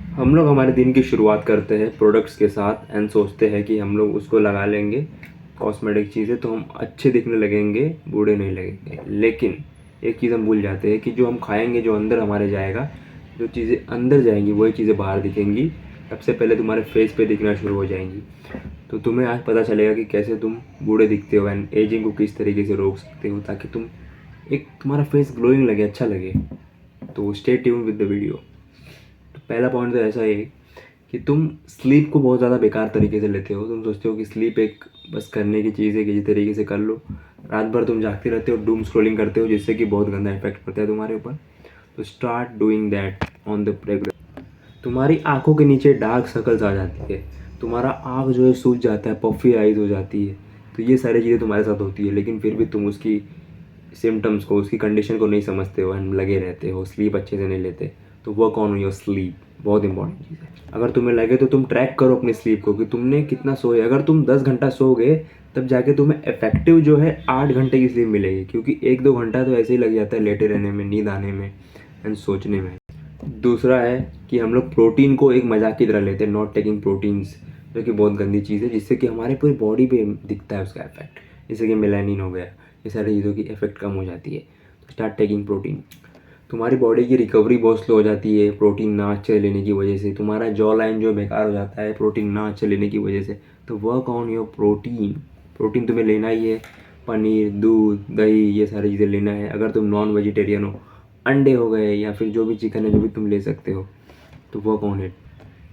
हम लोग हमारे दिन की शुरुआत करते हैं प्रोडक्ट्स के साथ एंड सोचते हैं कि हम लोग उसको लगा लेंगे कॉस्मेटिक चीज़ें तो हम अच्छे दिखने लगेंगे, बूढ़े नहीं लगेंगे। लेकिन एक चीज़ हम भूल जाते हैं कि जो हम खाएंगे, जो अंदर हमारे जाएगा, जो चीज़ें अंदर जाएंगी वही चीज़ें बाहर दिखेंगी। सबसे पहले तुम्हारे फेस पे दिखना शुरू हो जाएंगी। तो तुम्हें आज पता चलेगा कि कैसे तुम बूढ़े दिखते हो एंड एजिंग को किस तरीके से रोक सकते हो ताकि तुम एक तुम्हारा फेस ग्लोइंग लगे, अच्छा लगे। तो stay tune with the video. तो पहला पॉइंट तो ऐसा है कि तुम स्लीप को बहुत ज़्यादा बेकार तरीके से लेते हो। तुम सोचते हो कि स्लीप एक बस करने की चीज़ है, किसी तरीके से कर लो। रात भर तुम जागते रहते हो, डूम स्क्रोलिंग करते हो, जिससे कि बहुत गंदा इफेक्ट पड़ता है तुम्हारे ऊपर। तो start doing that on the regular. तुम्हारी आंखों के नीचे डार्क सर्कल्स आ जाती है, तुम्हारा आँख जो है सूज जाता है, पफी आइज हो जाती है। तो ये सारी चीज़ें तुम्हारे साथ होती है, लेकिन फिर भी तुम उसकी सिम्टम्स को, उसकी कंडीशन को नहीं समझते हो एंड लगे रहते हो, स्लीप अच्छे से नहीं लेते। तो वर्क ऑन योर स्लीप, बहुत इंपॉर्टेंट चीज़ है। अगर तुम्हें लगे तो तुम ट्रैक करो अपनी स्लीप को कि तुमने कितना सोए। अगर तुम 10 घंटा सोओगे तब जाके तुम्हें इफेक्टिव जो है 8 घंटे की स्लीप मिलेगी, क्योंकि 1-2 घंटा तो ऐसे ही लग जाता है लेटे रहने में, नींद आने में एंड सोचने में। दूसरा है कि हम लोग प्रोटीन को एक मजाक की तरह लेते हैं, नॉट टेकिंग प्रोटीन्स, जो कि बहुत गंदी चीज़ है, जिससे कि हमारे पूरी बॉडी पे दिखता है उसका इफेक्ट। जैसे कि मेलानिन हो गया, ये सारी चीज़ों की इफेक्ट कम हो जाती है। तो स्टार्ट टेकिंग प्रोटीन। तुम्हारी बॉडी की रिकवरी बहुत स्लो हो जाती है प्रोटीन ना अच्छे लेने की वजह से। तुम्हारा जॉ लाइन जो बेकार हो जाता है प्रोटीन ना अच्छे लेने की वजह से। तो work on your protein. Protein तुम्हें लेना ही है, पनीर, दूध, दही, ये सारी चीज़ें लेना है। अगर तुम नॉन वेजिटेरियन हो, अंडे हो गए या फिर जो भी चिकन है, जो भी तुम ले सकते हो, तो वर्क ऑन इट।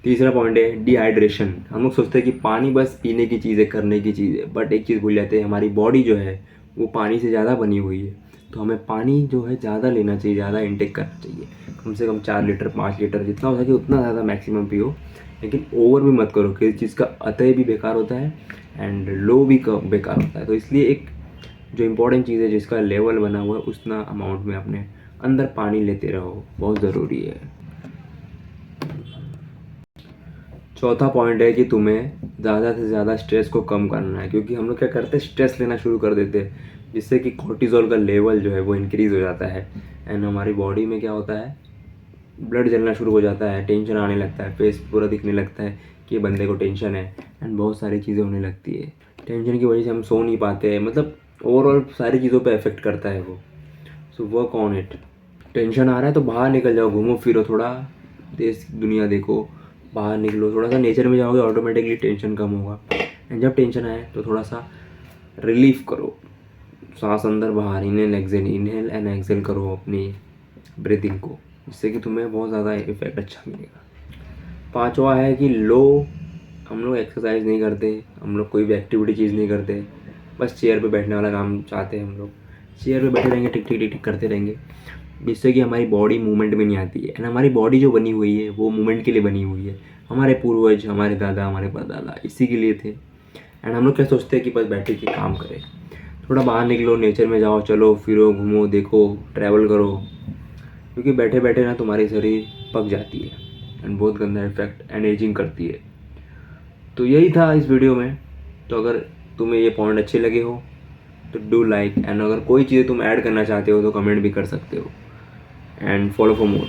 तीसरा पॉइंट है डिहाइड्रेशन। हम लोग सोचते हैं कि पानी बस पीने की चीज़ है, करने की चीज़ है, बट एक चीज़ भूल जाते हैं, हमारी बॉडी जो है वो पानी से ज़्यादा बनी हुई है। तो हमें पानी जो है ज़्यादा लेना चाहिए, ज़्यादा इंटेक करना चाहिए। कम से कम 4 लीटर 5 लीटर जितना हो सके उतना ज़्यादा मैक्सिमम पियो। लेकिन ओवर भी मत करो, किसी चीज़ का अतः भी बेकार होता है एंड लो भी बेकार होता है। तो इसलिए एक जो इम्पोर्टेंट चीज़ है, जिसका लेवल बना हुआ है, उतना अमाउंट में अपने अंदर पानी लेते रहो, बहुत ज़रूरी है। चौथा पॉइंट है कि तुम्हें ज़्यादा से ज़्यादा स्ट्रेस को कम करना है, क्योंकि हम लोग क्या करते हैं, स्ट्रेस लेना शुरू कर देते हैं, जिससे कि कोर्टिजोल का लेवल जो है वो इंक्रीज़ हो जाता है एंड हमारी बॉडी में क्या होता है, ब्लड जलना शुरू हो जाता है, टेंशन आने लगता है, फेस पूरा दिखने लगता है कि ये बंदे को टेंशन है एंड बहुत सारी चीज़ें होने लगती है। टेंशन की वजह से हम सो नहीं पाते हैं, मतलब ओवरऑल सारी चीज़ों पे इफेक्ट करता है वो। So work on it. Tension आ रहा है तो बाहर निकल जाओ, घूमो फिरो थोड़ा, देश दुनिया देखो, बाहर निकलो, थोड़ा सा नेचर में जाओगे, ऑटोमेटिकली टेंशन कम होगा। एंड जब टेंशन आए तो थोड़ा सा रिलीफ करो, सांस अंदर बाहर, इनहेल एंड एक्सेल करो अपनी ब्रीथिंग को, जिससे कि तुम्हें बहुत ज़्यादा इफेक्ट अच्छा मिलेगा। पांचवा है कि हम लोग एक्सरसाइज नहीं करते, हम लोग कोई भी एक्टिविटी चीज़ नहीं करते, बस चेयर पे बैठने वाला काम चाहते हैं। हम लोग चेयर पे बैठे रहेंगे, टिक टिक टिक टिक करते रहेंगे, जिससे कि हमारी बॉडी मूवमेंट में नहीं आती है एंड हमारी बॉडी जो बनी हुई है वो मूवमेंट के लिए बनी हुई है। हमारे पूर्वज, हमारे दादा, हमारे परदादा इसी के लिए थे। एंड हम लोग क्या सोचते हैं कि बस बैठे के काम करें। थोड़ा बाहर निकलो, नेचर में जाओ, चलो फिरो, घूमो, देखो, ट्रैवल करो, क्योंकि बैठे बैठे ना तुम्हारी शरीर पक जाती है एंड बहुत गंदा इफेक्ट एंड एजिंग करती है। तो यही था इस वीडियो में। तो अगर तुम्हें ये पॉइंट अच्छे लगे हो तो डू लाइक, एंड अगर कोई चीज़ तुम ऐड करना चाहते हो तो कमेंट भी कर सकते हो एंड फॉलो फॉर मोर।